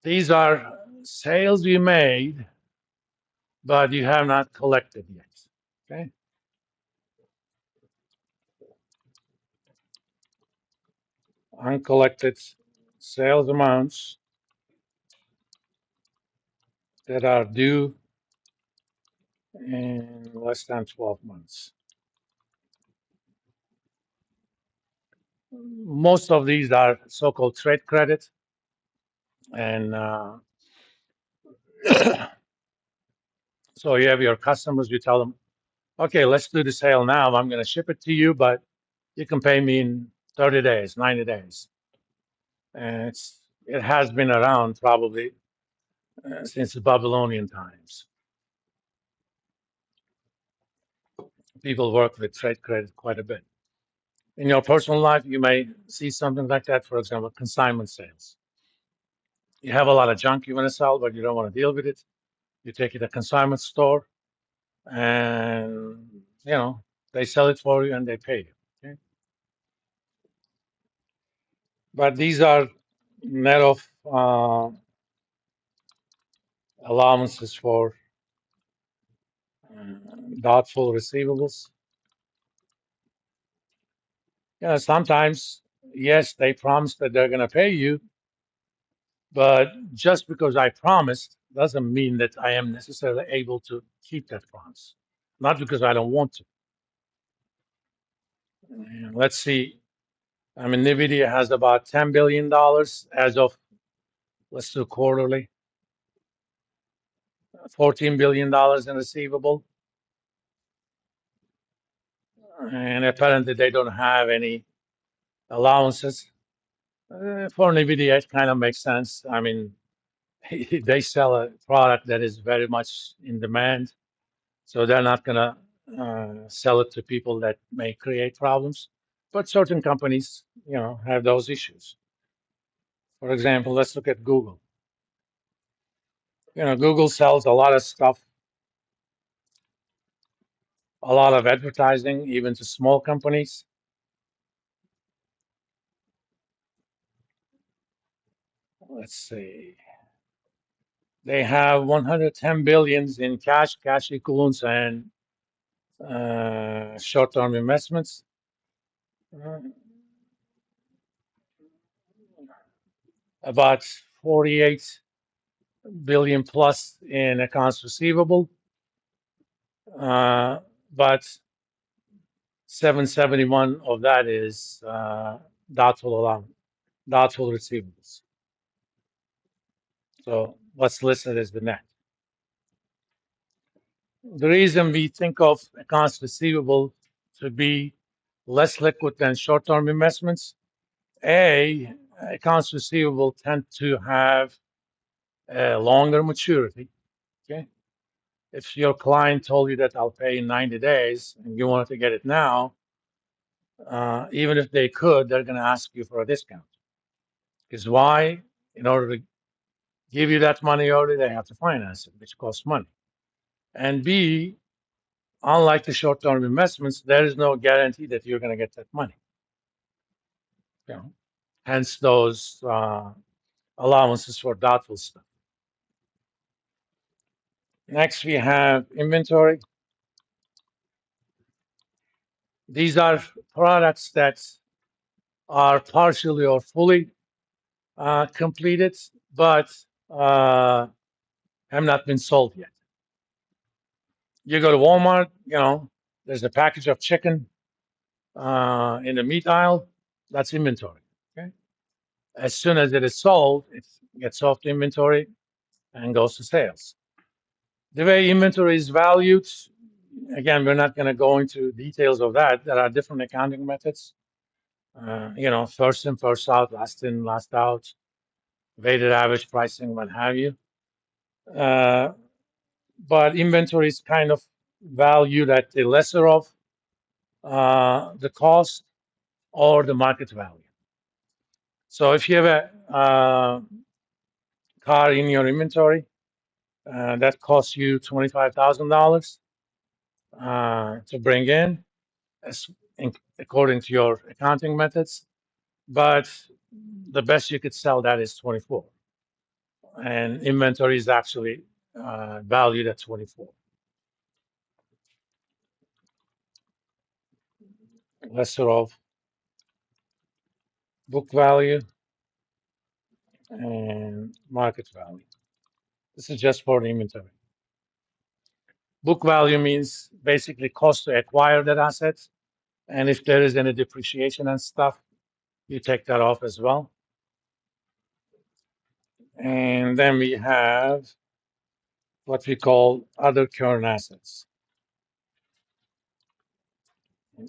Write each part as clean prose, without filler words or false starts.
These are sales you made, but you have not collected yet. Okay. Uncollected sales amounts that are due in less than 12 months. Most of these are so-called trade credit, and so you have your customers. You tell them, "Okay, let's do the sale now. I'm going to ship it to you, but you can pay me in 30 days, 90 days." And it has been around probably since the Babylonian times. People work with trade credit quite a bit. In your personal life, you may see something like that. For example, consignment sales. You have a lot of junk you want to sell, but you don't want to deal with it. You take it to a consignment store, and they sell it for you and they pay you. Okay? But these are net of allowances for doubtful receivables. Sometimes, yes, they promise that they're going to pay you, but just because I promised doesn't mean that I am necessarily able to keep that promise. Not because I don't want to. And let's see. I mean, NVIDIA has about $10 billion as of, let's do quarterly, $14 billion in receivable. And apparently they don't have any allowances. For NVIDIA, it kind of makes sense. I mean, they sell a product that is very much in demand, so they're not going to sell it to people that may create problems. But certain companies, have those issues. For example, let's look at Google. Google sells a lot of stuff, a lot of advertising, even to small companies. Let's see. They have 110 billions in cash equivalents, and short-term investments. About 48 billion plus in accounts receivable, but 771 of that is doubtful receivables. So what's listed as the net. The reason we think of accounts receivable to be less liquid than short-term investments, accounts receivable tend to have a longer maturity. Okay, if your client told you that I'll pay in 90 days and you wanted to get it now, even if they could, they're going to ask you for a discount. Because why? In order to give you that money early, they have to finance it, which costs money. And B, unlike the short-term investments, there is no guarantee that you're going to get that money. Hence those allowances for doubtful stuff. Next, we have inventory. These are products that are partially or fully completed, but have not been sold yet. You go to Walmart, there's a package of chicken in the meat aisle. That's inventory. Okay. As soon as it is sold, it gets off the inventory and goes to sales. The way inventory is valued, again, we're not going to go into details of that. There are different accounting methods. First in, first out, last in, last out, weighted average pricing, what have you. But inventory is kind of valued at the lesser of the cost or the market value. So if you have a car in your inventory that costs you $25,000 to bring in, according to your accounting methods, but the best you could sell that is 24. and inventory is actually valued at 24. Lesser of book value and market value. This is just for the inventory. Book value means basically cost to acquire that asset. And if there is any depreciation and stuff, you take that off as well. And then we have what we call other current assets.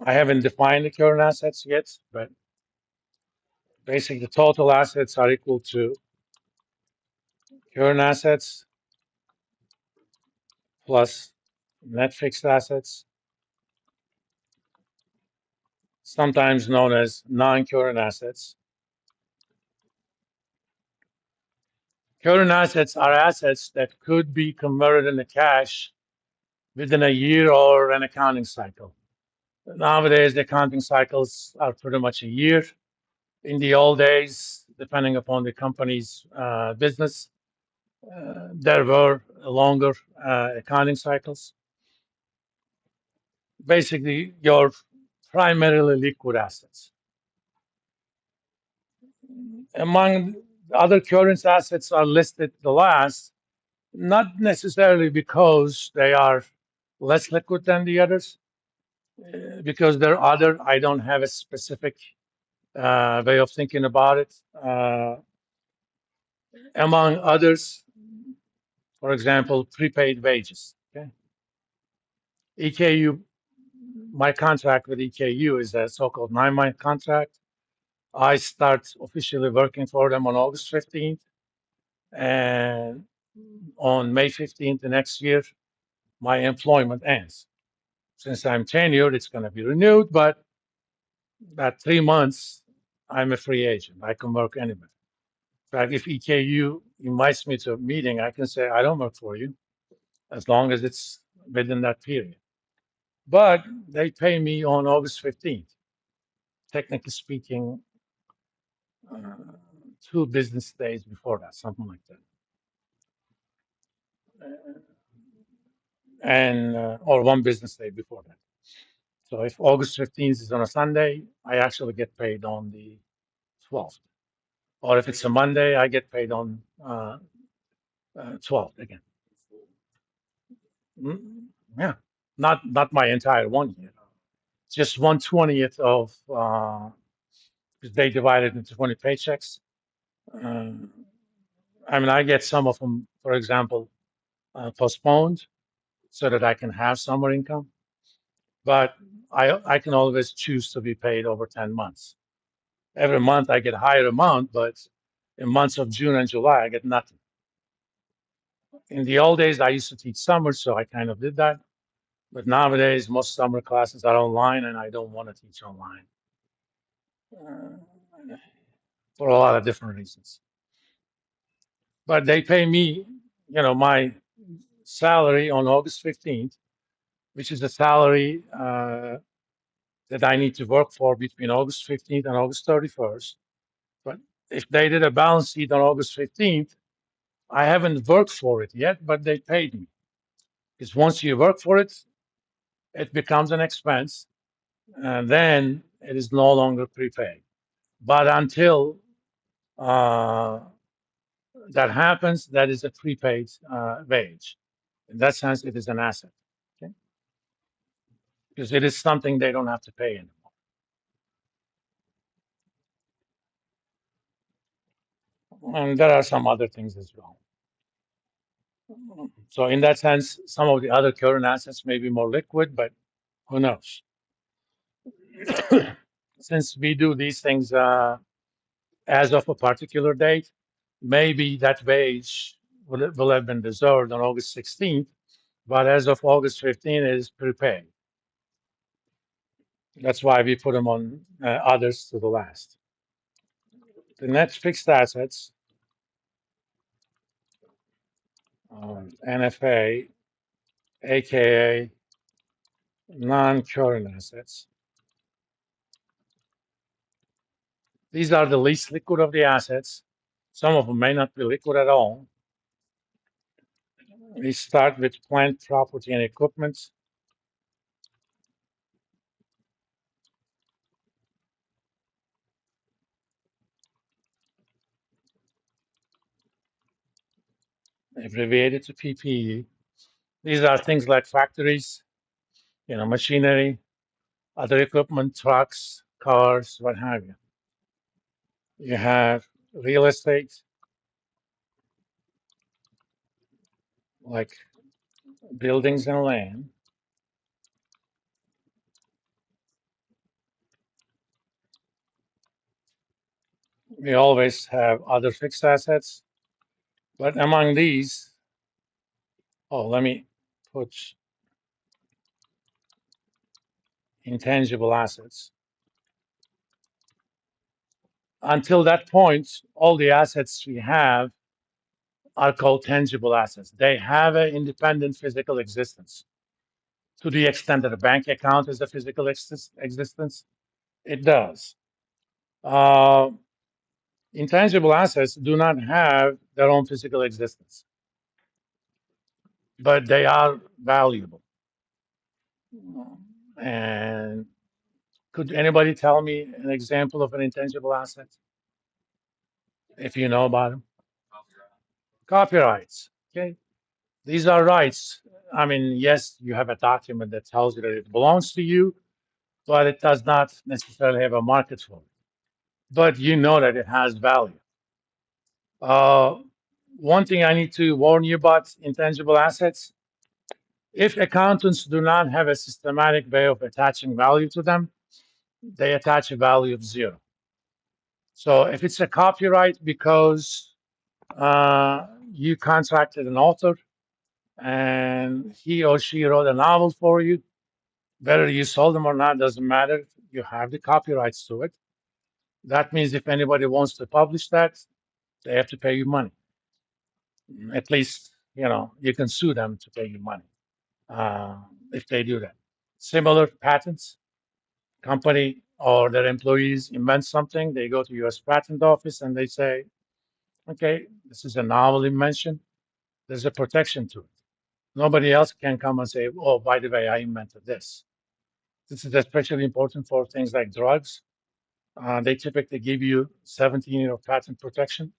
I haven't defined the current assets yet, but basically the total assets are equal to current assets plus net fixed assets, sometimes known as non-current assets. Current assets are assets that could be converted into cash within a year or an accounting cycle. Nowadays, the accounting cycles are pretty much a year. In the old days, depending upon the company's business, there were longer accounting cycles. Basically, your primarily liquid assets. Among the other current assets are listed the last, not necessarily because they are less liquid than the others, because they're other. I don't have a specific way of thinking about it. Among others, for example, prepaid wages. Okay, EKU. My contract with EKU is a so-called 9-month contract. I start officially working for them on August 15th, and on May 15th the next year, my employment ends. Since I'm tenured, it's going to be renewed, but that 3 months, I'm a free agent. I can work anywhere. In fact, if EKU invites me to a meeting, I can say, I don't work for you, as long as it's within that period. But they pay me on August 15th. Technically speaking, 2 business days before that, something like that. And or 1 business day before that. So if August 15th is on a Sunday, I actually get paid on the 12th. Or if it's a Monday, I get paid on 12th again. Yeah, not my entire 1 year. Just 1/20th of because they divided into 20 paychecks. I mean, I get some of them, for example, postponed so that I can have summer income. But I can always choose to be paid over 10 months. Every month I get a higher amount, but in months of June and July, I get nothing. In the old days, I used to teach summer, so I kind of did that. But nowadays, most summer classes are online, and I don't want to teach online for a lot of different reasons. But they pay me, my salary on August 15th, which is the salary that I need to work for between August 15th and August 31st. But if they did a balance sheet on August 15th, I haven't worked for it yet, but they paid me. Because once you work for it, it becomes an expense, and then it is no longer prepaid. But until that happens, that is a prepaid wage. In that sense, it is an asset, okay? Because it is something they don't have to pay anymore. And there are some other things as well. So in that sense, some of the other current assets may be more liquid, but who knows? Since we do these things as of a particular date, maybe that wage will have been deserved on August 16th, but as of August 15th, it is prepaid. That's why we put them on others to the last. The net fixed assets, NFA, aka non-current assets. These are the least liquid of the assets. Some of them may not be liquid at all. We start with plant property and equipment. Abbreviated to PPE. These are things like factories, machinery, other equipment, trucks, cars, what have you. You have real estate, like buildings and land. We always have other fixed assets, but among these, oh, let me put intangible assets. Until that point, all the assets we have are called tangible assets. They have an independent physical existence. To the extent that a bank account is a physical existence, it does. Uh, Intangible assets do not have their own physical existence, but they are valuable. And could anybody tell me an example of an intangible asset, if you know about them? Copyrights. Okay, these are rights. I mean, yes, you have a document that tells you that it belongs to you, but it does not necessarily have a market for it. But you know that it has value. Uh, One thing I need to warn you about intangible assets: if accountants do not have a systematic way of attaching value to them, they attach a value of zero. So if it's a copyright because you contracted an author and he or she wrote a novel for you, whether you sold them or not doesn't matter. You have the copyrights to it. That means if anybody wants to publish that, they have to pay you money. At least, you can sue them to pay you money uh, if they do that. Similar patents, company or their employees invent something, they go to U.S. Patent Office and they say, okay, this is a novel invention. There's a protection to it. Nobody else can come and say, oh, by the way, I invented this. This is especially important for things like drugs. They typically give you 17 years of patent protection.